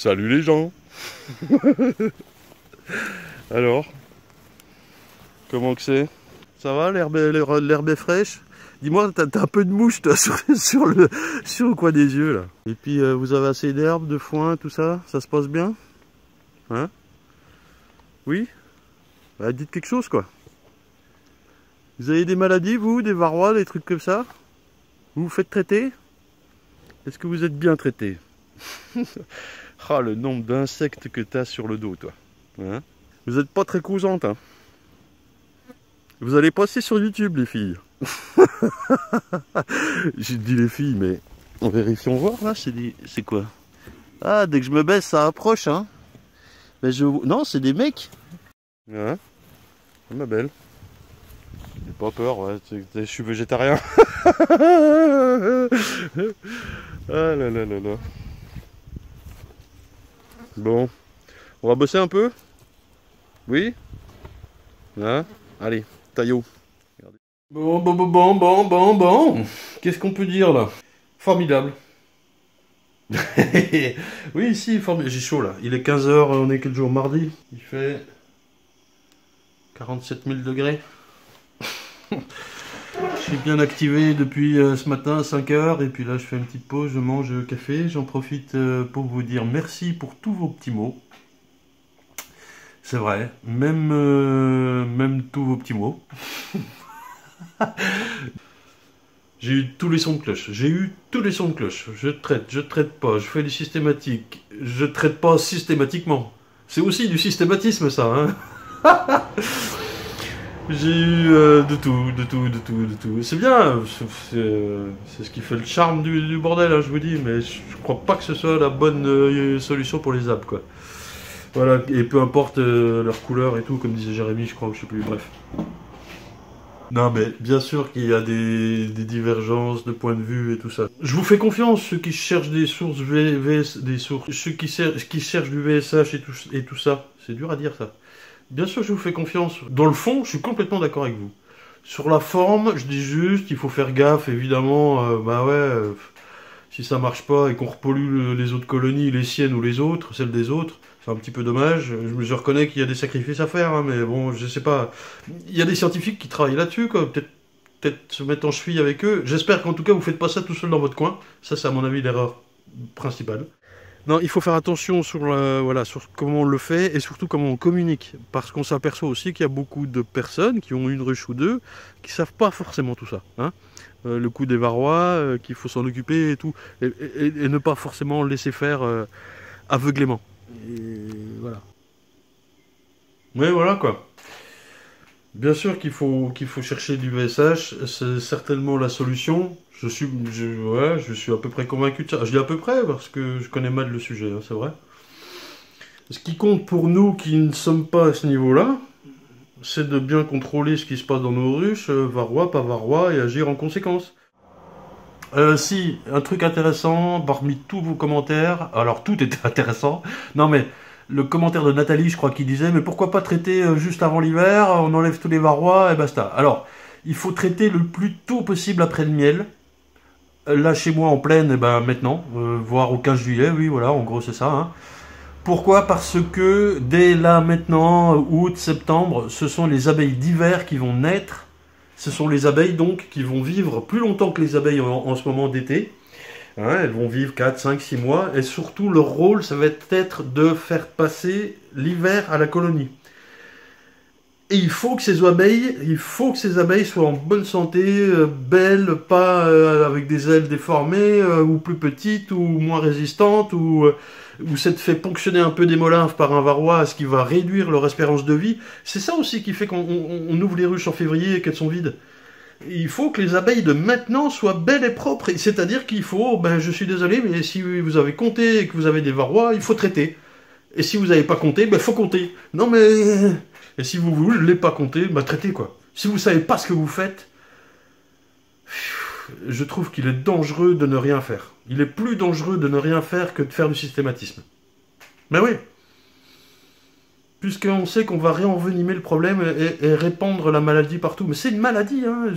Salut les gens. Alors, comment que c'est? Ça va, l'herbe est fraîche? Dis-moi, t'as un peu de mouche toi, sur le coin des yeux là. Et puis vous avez assez d'herbe, de foin, tout ça? Ça se passe bien? Hein? Oui? Bah, dites quelque chose quoi. Vous avez des maladies, vous, des varrois, des trucs comme ça? Vous vous faites traiter? Est-ce que vous êtes bien traité? Ah, le nombre d'insectes que t'as sur le dos, toi. Hein? Vous n'êtes pas très cousantes, hein? Vous allez passer sur YouTube, les filles. J'ai dit les filles, mais on vérifie, on voit, là, c'est quoi? Ah, dès que je me baisse, ça approche, hein? Mais non, c'est des mecs. Hein? Ma belle. J'ai pas peur, ouais, je suis végétarien. Ah là là là là. Bon, on va bosser un peu? Oui? Hein? Allez, taillot. Bon. Qu'est-ce qu'on peut dire là? Formidable. Oui, ici, j'ai chaud là. Il est 15 h, on est quel jour? Mardi. Il fait 47 000 degrés. Je suis bien activé depuis ce matin à 5 h. Et puis là, je fais une petite pause, je mange café. J'en profite pour vous dire merci pour tous vos petits mots. C'est vrai, même tous vos petits mots. J'ai eu tous les sons de cloche. Je traite pas, je fais du systématique. Je traite pas systématiquement. C'est aussi du systématisme, ça, hein. J'ai eu de tout. C'est bien, c'est ce qui fait le charme du bordel, hein, je vous dis, mais je crois pas que ce soit la bonne solution pour les arbres, quoi. Voilà, et peu importe leur couleur et tout, comme disait Jérémy, je crois, je sais plus, bref. Non, mais bien sûr qu'il y a des divergences de points de vue et tout ça. Je vous fais confiance, ceux qui cherchent des sources ceux qui cherchent du VSH et tout ça. C'est dur à dire, ça. Bien sûr, je vous fais confiance. Dans le fond, je suis complètement d'accord avec vous. Sur la forme, je dis juste, il faut faire gaffe, évidemment, si ça marche pas et qu'on repollue les autres colonies, les siennes ou les autres, celles des autres, c'est un petit peu dommage. Je reconnais qu'il y a des sacrifices à faire, hein, mais bon, je sais pas. Il y a des scientifiques qui travaillent là-dessus, quoi. Peut-être se mettre en cheville avec eux. J'espère qu'en tout cas, vous faites pas ça tout seul dans votre coin. Ça, c'est à mon avis l'erreur principale. Non, il faut faire attention sur, sur comment on le fait et surtout comment on communique. Parce qu'on s'aperçoit aussi qu'il y a beaucoup de personnes qui ont une ruche ou deux qui savent pas forcément tout ça. Hein. Le coup des varrois, qu'il faut s'en occuper et tout. Et ne pas forcément le laisser faire aveuglément. Et voilà. Mais voilà quoi. Bien sûr qu'il faut chercher du VSH, c'est certainement la solution. Je suis à peu près convaincu de ça. Je dis à peu près parce que je connais mal le sujet, hein, c'est vrai. Ce qui compte pour nous qui ne sommes pas à ce niveau-là, c'est de bien contrôler ce qui se passe dans nos ruches, varrois, pas varrois, et agir en conséquence. Si, un truc intéressant, parmi tous vos commentaires, alors tout était intéressant, non mais, le commentaire de Nathalie, je crois qu'il disait, mais pourquoi pas traiter juste avant l'hiver, on enlève tous les varrois et basta. Alors, il faut traiter le plus tôt possible après le miel. Là, chez moi, en plaine, eh ben, maintenant, voire au 15 juillet, oui, voilà, en gros, c'est ça. Hein. Pourquoi? Parce que dès là, maintenant, août, septembre, ce sont les abeilles d'hiver qui vont naître. Ce sont les abeilles, donc, qui vont vivre plus longtemps que les abeilles en ce moment d'été. Hein, elles vont vivre 4, 5, 6 mois. Et surtout, leur rôle, ça va être de faire passer l'hiver à la colonie. Et il faut que ces abeilles soient en bonne santé, belles, pas avec des ailes déformées, ou plus petites, ou moins résistantes, ou s'être fait ponctionner un peu des molymphes par un varroa, ce qui va réduire leur espérance de vie. C'est ça aussi qui fait qu'on ouvre les ruches en février et qu'elles sont vides. Il faut que les abeilles de maintenant soient belles et propres. C'est-à-dire qu'il faut, je suis désolé, mais si vous avez compté et que vous avez des varrois, il faut traiter. Et si vous n'avez pas compté, il faut compter. Non mais... Et si vous ne voulez pas compter, traitez quoi. Si vous ne savez pas ce que vous faites, je trouve qu'il est dangereux de ne rien faire. Il est plus dangereux de ne rien faire que de faire du systématisme. Mais oui. Puisqu'on sait qu'on va réenvenimer le problème et répandre la maladie partout. Mais c'est une maladie, hein.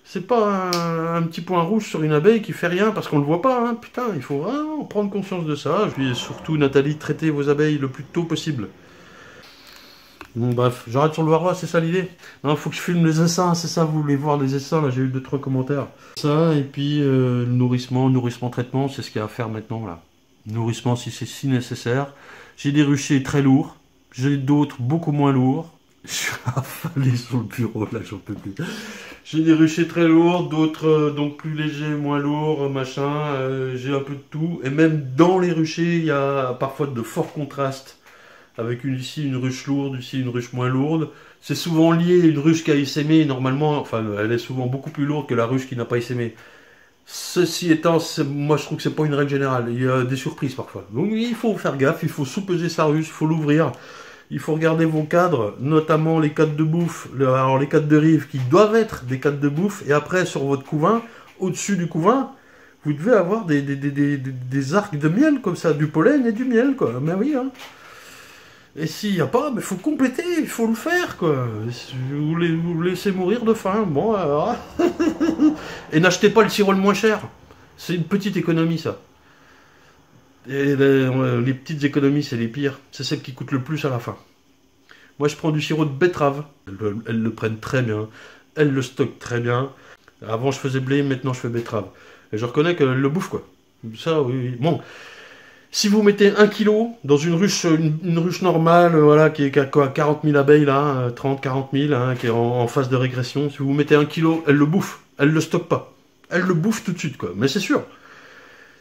C'est pas un petit point rouge sur une abeille qui fait rien parce qu'on le voit pas, hein. Putain, il faut vraiment prendre conscience de ça. Et surtout, Nathalie, traitez vos abeilles le plus tôt possible. Bon, bref, j'arrête sur le varroa, c'est ça l'idée. Non, faut que je filme les essaims, c'est ça, vous voulez voir les essaims, là j'ai eu 2-3 commentaires. Ça, et puis le nourrissement, traitement, c'est ce qu'il y a à faire maintenant là. Nourrissement si c'est si nécessaire. J'ai des ruchers très lourds, j'ai d'autres beaucoup moins lourds. Je suis affalé sur le bureau, là j'en peux plus. J'ai des ruchers très lourds, d'autres donc plus légers, moins lourds, machin. J'ai un peu de tout. Et même dans les ruchers, il y a parfois de forts contrastes. Avec ici une ruche lourde, ici une ruche moins lourde. C'est souvent lié, une ruche qui a essaimé, normalement, enfin elle est souvent beaucoup plus lourde que la ruche qui n'a pas essaimé. Ceci étant, moi je trouve que c'est pas une règle générale, il y a des surprises parfois. Donc il faut faire gaffe, il faut sous-peser sa ruche, il faut l'ouvrir. Il faut regarder vos cadres, notamment les cadres de bouffe, alors les cadres de rive qui doivent être des cadres de bouffe, et après sur votre couvain, au-dessus du couvain, vous devez avoir des arcs de miel comme ça, du pollen et du miel quoi. Mais oui, hein. Et s'il n'y a pas, il faut compléter, il faut le faire, quoi. Si vous laissez mourir de faim, bon, alors... Et n'achetez pas le sirop le moins cher. C'est une petite économie, ça. Et les petites économies, c'est les pires. C'est celles qui coûtent le plus à la fin. Moi, je prends du sirop de betterave. Elles le prennent très bien. Elles le stockent très bien. Avant, je faisais blé, maintenant, je fais betterave. Et je reconnais qu'elles le bouffent, quoi. Ça, oui, oui. Bon, si vous mettez 1 kilo dans une ruche normale, voilà, qui a quoi, 40 000 abeilles, là, 30, 40 000, hein, qui est en phase de régression, si vous mettez 1 kilo, elle le bouffe. Elle le stocke pas. Elle le bouffe tout de suite, quoi. Mais c'est sûr.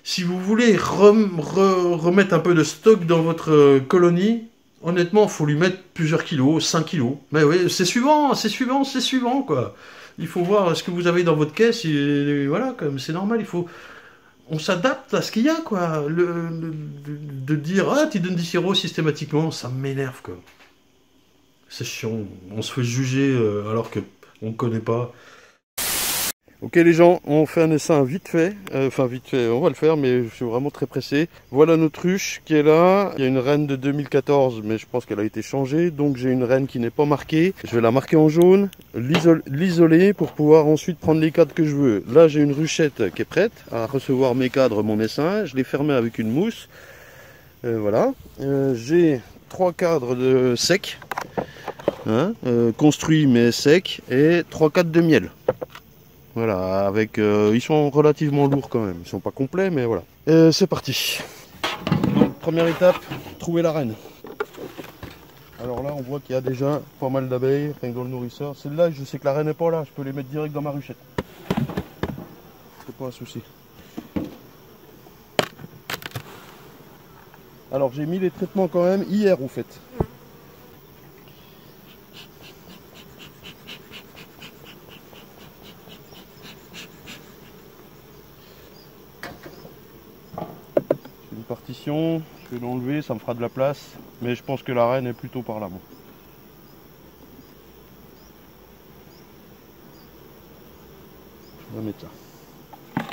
Si vous voulez remettre un peu de stock dans votre colonie, honnêtement, il faut lui mettre plusieurs kilos, 5 kilos. Mais oui, c'est suivant, quoi. Il faut voir ce que vous avez dans votre caisse, et voilà, comme c'est normal, on s'adapte à ce qu'il y a, quoi. De dire, ah, tu donnes du sirop systématiquement, ça m'énerve, quoi. C'est chiant. On se fait juger alors que on connaît pas. Ok les gens, on fait un essaim vite fait. Enfin vite fait, on va le faire, mais je suis vraiment très pressé. Voilà notre ruche qui est là. Il y a une reine de 2014, mais je pense qu'elle a été changée. Donc j'ai une reine qui n'est pas marquée. Je vais la marquer en jaune, l'isoler pour pouvoir ensuite prendre les cadres que je veux. Là j'ai une ruchette qui est prête à recevoir mes cadres, mon essaim. Je l'ai fermée avec une mousse. Voilà. J'ai 3 cadres de sec, hein, construits mais secs, et 3 cadres de miel. Voilà, avec ils sont relativement lourds quand même, ils sont pas complets, mais voilà. C'est parti. Donc, première étape, trouver la reine. Alors là, on voit qu'il y a déjà pas mal d'abeilles, rien que dans le nourrisseur. Celle-là, je sais que la reine n'est pas là, je peux les mettre direct dans ma ruchette. C'est pas un souci. Alors j'ai mis les traitements quand même hier au fait. Une partition, je vais l'enlever, ça me fera de la place, mais je pense que la reine est plutôt par là. Bon. On va mettre là.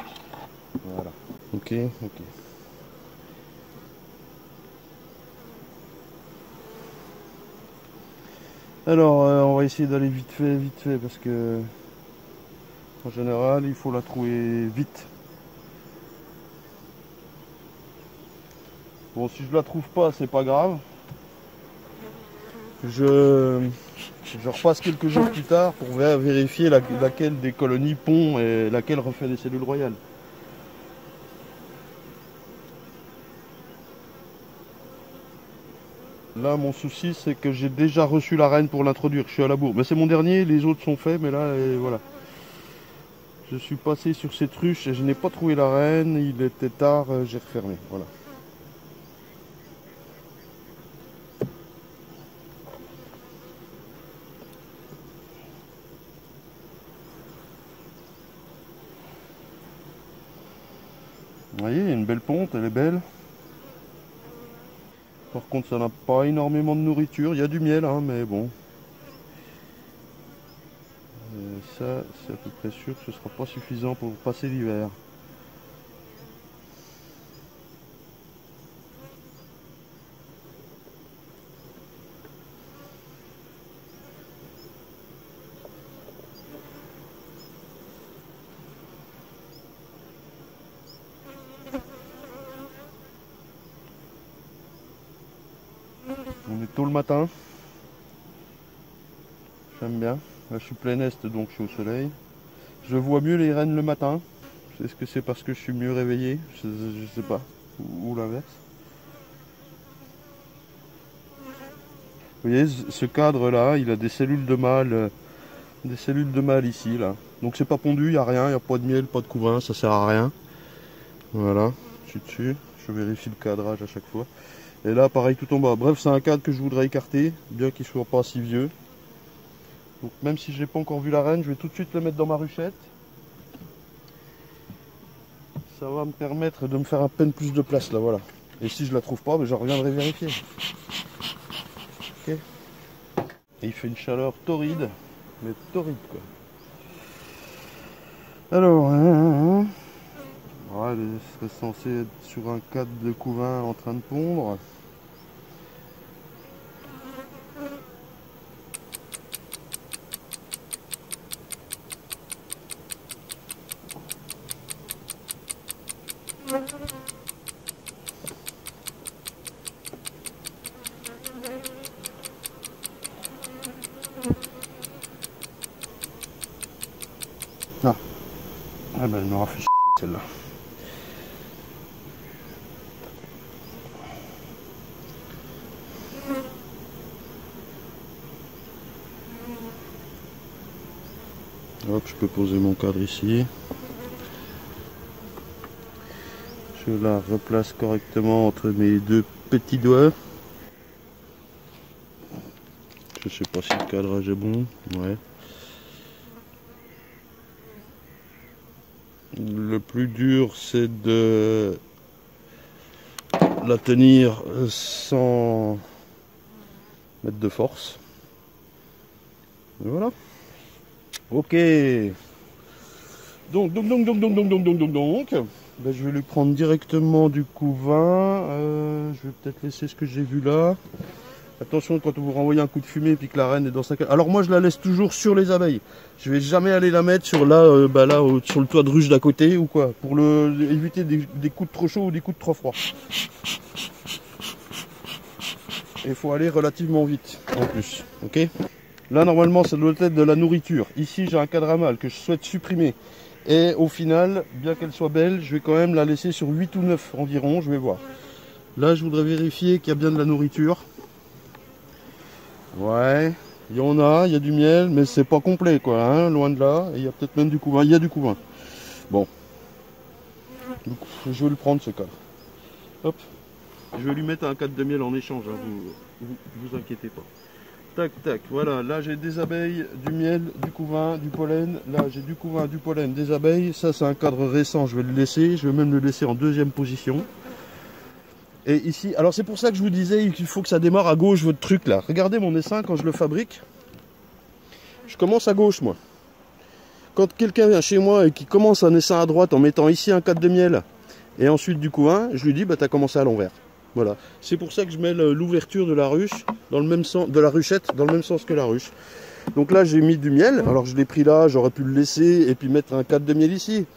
Voilà. Ok, ok. Alors, on va essayer d'aller vite fait, parce que en général, il faut la trouver vite. Bon, si je la trouve pas, c'est pas grave. Je repasse quelques jours plus tard pour vérifier laquelle des colonies pond et laquelle refait des cellules royales. Là, mon souci, c'est que j'ai déjà reçu la reine pour l'introduire. Je suis à la bourre. Mais c'est mon dernier, les autres sont faits, mais là, voilà. Je suis passé sur cette ruche et je n'ai pas trouvé la reine. Il était tard, j'ai refermé. Voilà. Vous voyez, il y a une belle ponte, elle est belle. Par contre, ça n'a pas énormément de nourriture. Il y a du miel, hein, mais bon. Ça, c'est à peu près sûr que ce ne sera pas suffisant pour passer l'hiver. tôt le matin. J'aime bien. Là, je suis plein est, donc je suis au soleil. Je vois mieux les rennes le matin. Est-ce que c'est parce que je suis mieux réveillé? Je sais pas. Ou l'inverse. Vous voyez, ce cadre-là, il a des cellules de mâle. Des cellules de mâle ici, là. Donc c'est pas pondu, il n'y a rien, il n'y a pas de miel, pas de couvain, ça sert à rien. Voilà, je suis dessus. Je vérifie le cadrage à chaque fois. Et là, pareil, tout en bas. Bref, c'est un cadre que je voudrais écarter, bien qu'il soit pas si vieux. Donc même si je n'ai pas encore vu la reine, je vais tout de suite le mettre dans ma ruchette. Ça va me permettre de me faire à peine plus de place là, voilà. Et si je la trouve pas, ben, je reviendrai vérifier. Ok. Et il fait une chaleur torride, mais torride quoi. Alors, ouais, elle serait censée être sur un cadre de couvain en train de pondre. Ah, ah ben, elle m'aura fait chier celle-là. Hop, je peux poser mon cadre ici. Je la replace correctement entre mes deux petits doigts. Je sais pas si le cadrage est bon. Ouais. Le plus dur, c'est de la tenir sans mettre de force. Et voilà. Ok. Donc, ben, je vais lui prendre directement du couvain. Je vais peut-être laisser ce que j'ai vu là. Attention quand vous renvoyez un coup de fumée et puis que la reine est dans sa cage. Alors moi je la laisse toujours sur les abeilles. Je vais jamais aller la mettre sur là, sur le toit de ruche d'à côté ou quoi. Pour éviter des coups de trop chaud ou des coups de trop froid. Et il faut aller relativement vite en plus. Ok. Là normalement ça doit être de la nourriture. Ici j'ai un cadre à mâle que je souhaite supprimer. Et au final, bien qu'elle soit belle, je vais quand même la laisser sur 8 ou 9 environ, je vais voir. Là je voudrais vérifier qu'il y a bien de la nourriture. Ouais, il y en a, il y a du miel, mais c'est pas complet quoi, hein, loin de là. Et il y a peut-être même du couvain, il y a du couvain. Bon, donc, je vais le prendre ce cadre. Hop, je vais lui mettre un cadre de miel en échange, hein, vous inquiétez pas. Tac, tac, voilà, là j'ai des abeilles, du miel, du couvain, du pollen. Là j'ai du couvain, du pollen, des abeilles. Ça c'est un cadre récent, je vais le laisser. Je vais même le laisser en deuxième position. Et ici, alors c'est pour ça que je vous disais qu'il faut que ça démarre à gauche votre truc là. Regardez mon essaim quand je le fabrique. Je commence à gauche moi. Quand quelqu'un vient chez moi et qui commence un essaim à droite en mettant ici un cadre de miel et ensuite du couvain, je lui dis bah t'as commencé à l'envers. Voilà. C'est pour ça que je mets l'ouverture de la ruche dans le même sens, de la ruchette dans le même sens que la ruche. Donc là j'ai mis du miel. Alors je l'ai pris là, j'aurais pu le laisser et puis mettre un cadre de miel ici.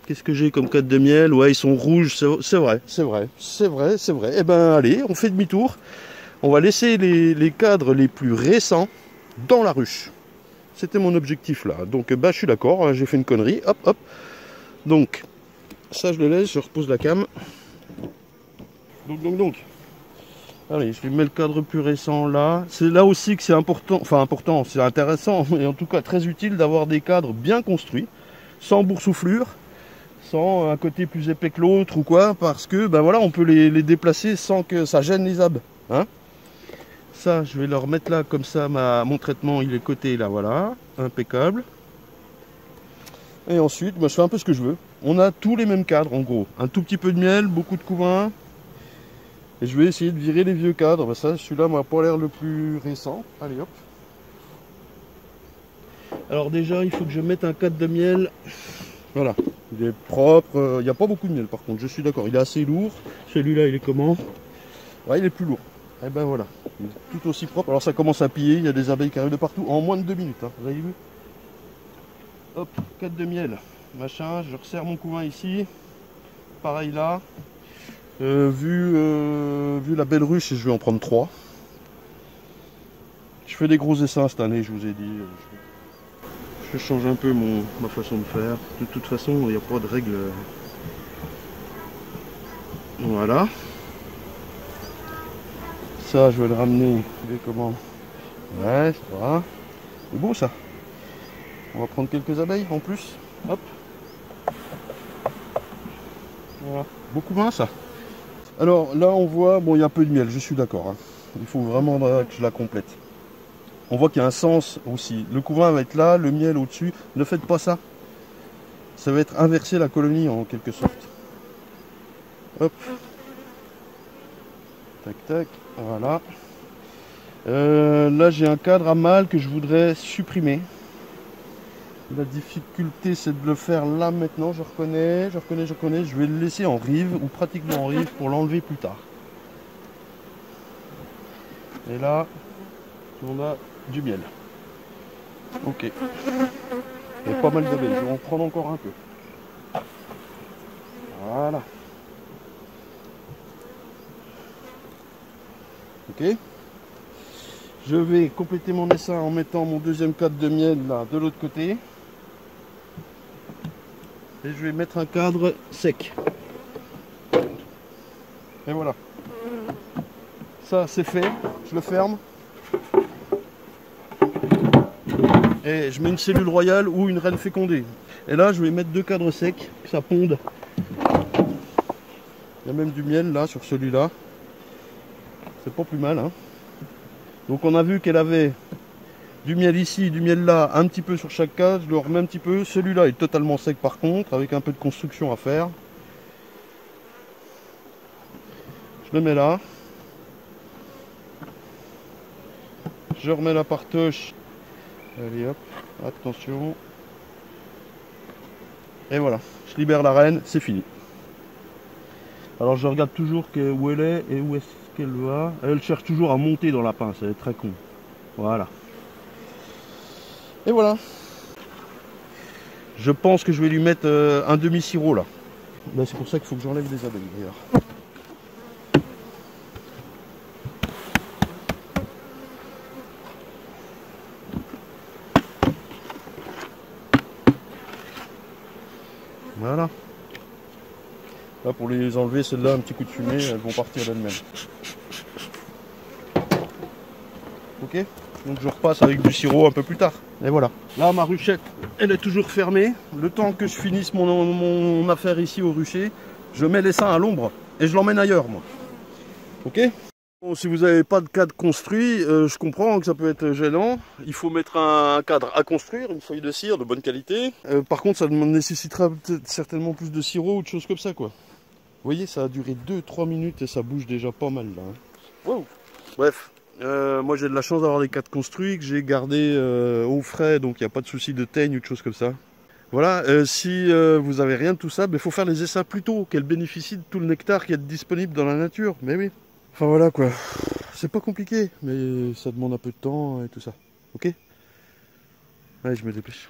Qu'est-ce que j'ai comme cadre de miel? Ouais, ils sont rouges, c'est vrai, c'est vrai, c'est vrai, c'est vrai. Eh ben allez, on fait demi-tour. On va laisser les cadres les plus récents dans la ruche. C'était mon objectif là. Donc bah je suis d'accord, j'ai fait une connerie. Hop, hop. Donc, ça je le laisse, je repose la cam. Donc. Allez, je lui mets le cadre plus récent là. C'est là aussi que c'est important, enfin important, c'est intéressant, et en tout cas très utile d'avoir des cadres bien construits, sans boursouflure. Sans un côté plus épais que l'autre ou quoi, parce que ben voilà, on peut les déplacer sans que ça gêne les abs. Hein, ça, je vais leur mettre là, comme ça, mon traitement il est coté là, voilà, impeccable. Et ensuite, ben, je fais un peu ce que je veux. On a tous les mêmes cadres en gros. Un tout petit peu de miel, beaucoup de couvain. Et je vais essayer de virer les vieux cadres. Ben, ça, celui-là m'a pas l'air le plus récent. Allez hop. Alors déjà, il faut que je mette un cadre de miel. Voilà, il est propre, il n'y a pas beaucoup de miel par contre, je suis d'accord, il est assez lourd. Celui-là il est comment? Ouais, il est plus lourd. Et ben voilà, il est tout aussi propre. Alors ça commence à piller, il y a des abeilles qui arrivent de partout en moins de 2 minutes, hein. Vous avez vu? Hop, 4 de miel, machin, je resserre mon couvain ici. Pareil là. Vu la belle ruche, je vais en prendre 3. Je fais des gros essaims cette année, je vous ai dit. Je change un peu ma façon de faire. De toute façon, il n'y a pas de règle. Voilà. Ça, je vais le ramener. Comment? Ouais, ça va. C'est beau ça. On va prendre quelques abeilles en plus. Hop. Voilà. Beaucoup moins ça. Alors là, on voit, bon, il y a un peu de miel, je suis d'accord. Hein. Il faut vraiment que je la complète. On voit qu'il y a un sens aussi. Le couvain va être là, le miel au-dessus. Ne faites pas ça. Ça va être inverser la colonie en quelque sorte. Hop. Tac, tac. Voilà. Là, j'ai un cadre à mâle que je voudrais supprimer. La difficulté, c'est de le faire là maintenant. Je reconnais. Je vais le laisser en rive ou pratiquement en rive pour l'enlever plus tard. Et là, on a du miel. Ok. Il y a pas mal d'abeilles. Je vais en prendre encore un peu. Voilà. Ok. Je vais compléter mon essaim en mettant mon deuxième cadre de miel là de l'autre côté. Et je vais mettre un cadre sec. Et voilà. Ça c'est fait. Je le ferme. Et je mets une cellule royale ou une reine fécondée. Et là je vais mettre 2 cadres secs, que ça ponde. Il y a même du miel là sur celui-là. C'est pas plus mal, hein. Donc on a vu qu'elle avait du miel ici, du miel là, un petit peu sur chaque case. Je le remets un petit peu. Celui-là est totalement sec par contre, avec un peu de construction à faire. Je le mets là. Je remets la partoche. Allez hop, attention. Et voilà, je libère la reine, c'est fini. Alors je regarde toujours où elle est et où est-ce qu'elle va. Elle cherche toujours à monter dans la pince, elle est très con. Voilà. Et voilà. Je pense que je vais lui mettre un demi-sirop là. Ben, c'est pour ça qu'il faut que j'enlève les abeilles d'ailleurs. Voilà. Là pour les enlever, celles-là, un petit coup de fumée, elles vont partir d'elles-mêmes. Ok. Donc je repasse avec du sirop un peu plus tard. Et voilà. Là ma ruchette, elle est toujours fermée. Le temps que je finisse mon affaire ici au rucher, je mets l'essaim à l'ombre et je l'emmène ailleurs moi. Ok. Bon, si vous n'avez pas de cadre construit, je comprends que ça peut être gênant. Il faut mettre un cadre à construire, une feuille de cire de bonne qualité. Par contre, ça nécessitera certainement plus de sirop ou de choses comme ça, quoi. Vous voyez, ça a duré 2-3 minutes et ça bouge déjà pas mal là. Hein. Wow. Bref, moi j'ai de la chance d'avoir des cadres construits que j'ai gardés au frais, donc il n'y a pas de souci de teigne ou de choses comme ça. Voilà, si vous n'avez rien de tout ça, il faut faire les essaims plus tôt, qu'elles bénéficient de tout le nectar qui est disponible dans la nature. Mais oui. Enfin voilà quoi, c'est pas compliqué, mais ça demande un peu de temps et tout ça. Ok? Allez, je me dépêche.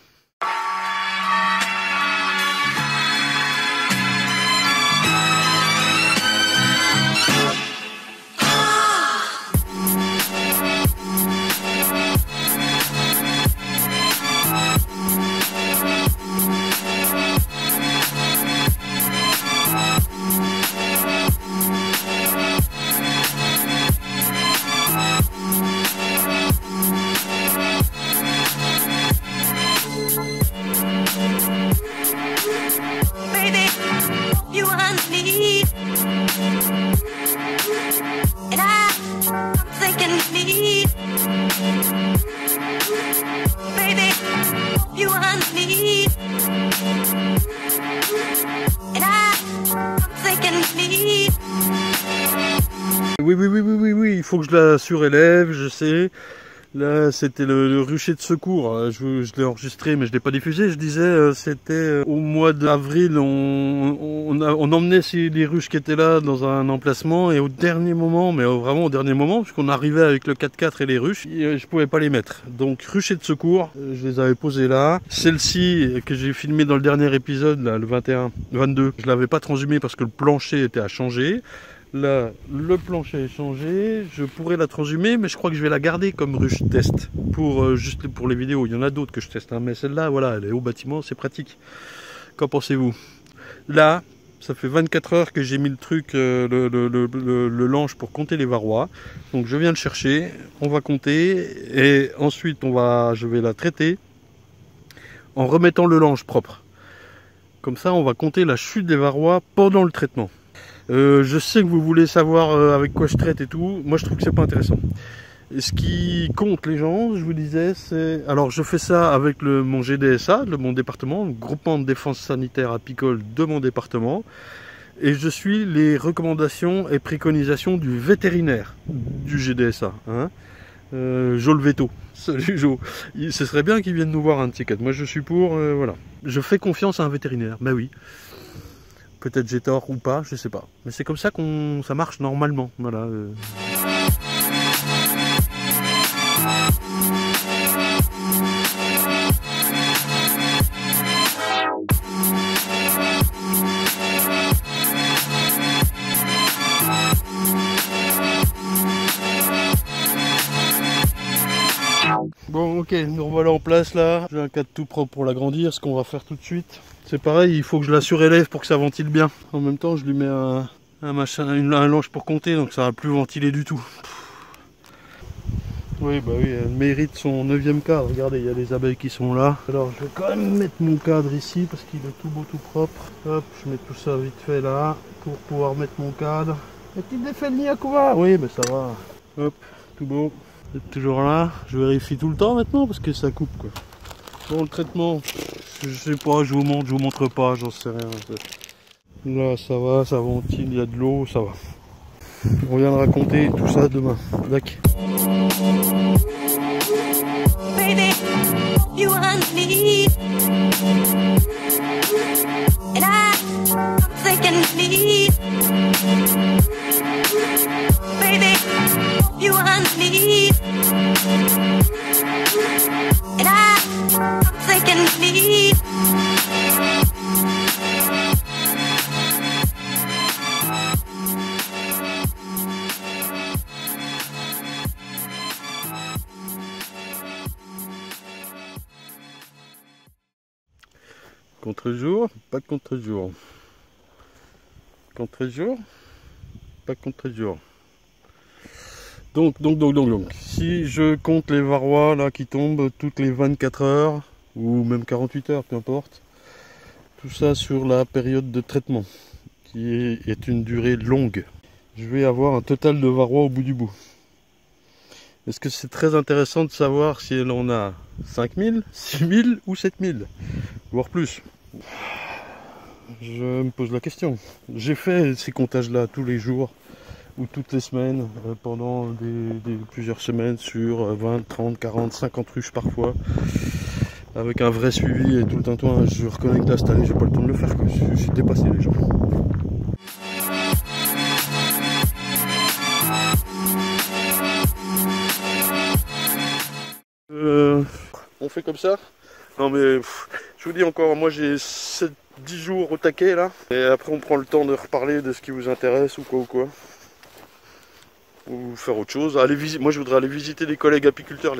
Oui, il faut que je la surélève, je sais. Là, c'était le rucher de secours. Je l'ai enregistré, mais je l'ai pas diffusé. Je disais, c'était au mois d'avril, on emmenait les ruches qui étaient là dans un emplacement, et au dernier moment, mais vraiment au dernier moment, puisqu'on arrivait avec le 4x4 et les ruches, je pouvais pas les mettre. Donc rucher de secours, je les avais posées là. Celle-ci que j'ai filmée dans le dernier épisode, là, le 22, je l'avais pas transhumée parce que le plancher était à changer. Là, le plancher est changé, je pourrais la transhumer, mais je crois que je vais la garder comme ruche test, juste pour les vidéos. Il y en a d'autres que je teste, hein, mais celle-là, voilà, elle est au bâtiment, c'est pratique. Qu'en pensez-vous? Là, ça fait 24 heures que j'ai mis le truc, le lange pour compter les varrois. Donc je viens le chercher, on va compter, et ensuite je vais la traiter en remettant le lange propre. Comme ça, on va compter la chute des varrois pendant le traitement. Je sais que vous voulez savoir avec quoi je traite et tout. Moi, je trouve que c'est pas intéressant. Et ce qui compte les gens, je vous disais, c'est... Alors, je fais ça avec mon GDSA, mon département, le groupement de défense sanitaire apicole de mon département. Et je suis les recommandations et préconisations du vétérinaire du GDSA. Hein. Jo le veto. Salut Jo. Ce serait bien qu'il vienne nous voir un de ces quatre. Moi, je suis pour... voilà. Je fais confiance à un vétérinaire. Ben oui. Peut-être j'ai tort ou pas, je sais pas. Mais c'est comme ça ça marche normalement. Voilà. Bon, ok, nous revoilà en place là. J'ai un cadre tout propre pour l'agrandir. Ce qu'on va faire tout de suite, c'est pareil, il faut que je la surélève pour que ça ventile bien. En même temps, je lui mets un lange pour compter, donc ça va plus ventiler du tout. Oui, bah oui, elle mérite son 9e cadre. Regardez, il y a les abeilles qui sont là. Alors, je vais quand même mettre mon cadre ici parce qu'il est tout beau, tout propre. Hop, je mets tout ça vite fait là pour pouvoir mettre mon cadre. A-t-il défait le nid à quoi? Oui, mais ça va. Hop, tout beau. C'est toujours là. Je vérifie tout le temps maintenant parce que ça coupe quoi. Bon, le traitement, je sais pas, je vous montre pas, j'en sais rien. Là, ça va, ça ventile, il y a de l'eau, ça va. On vient de raconter tout ça demain. D'accord. Baby, you need, and I'm thinking need. Baby, you need, and I'm thinking need. Contre-jour, pas contre-jour. Contre-jour, pas contre-jour. Donc, si je compte les varrois là qui tombent toutes les 24 heures, ou même 48 heures, peu importe, tout ça sur la période de traitement, qui est une durée longue, je vais avoir un total de varrois au bout du bout. Est-ce que c'est très intéressant de savoir si elle en a 5000, 6000 ou 7000, voire plus? Je me pose la question. J'ai fait ces comptages-là tous les jours ou toutes les semaines pendant plusieurs semaines sur 20, 30, 40, 50 ruches parfois, avec un vrai suivi et tout le tintouin. Je reconnais que là cette année j'ai pas le temps de le faire, je suis dépassé les gens. On fait comme ça. Non mais je vous dis encore, moi j'ai 10 jours au taquet là. Et après on prend le temps de reparler de ce qui vous intéresse ou quoi. Ou faire autre chose. Moi je voudrais aller visiter des collègues apiculteurs.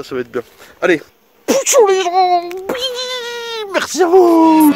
Ça va être bien. Allez, poussons les gens. Oui, merci à vous.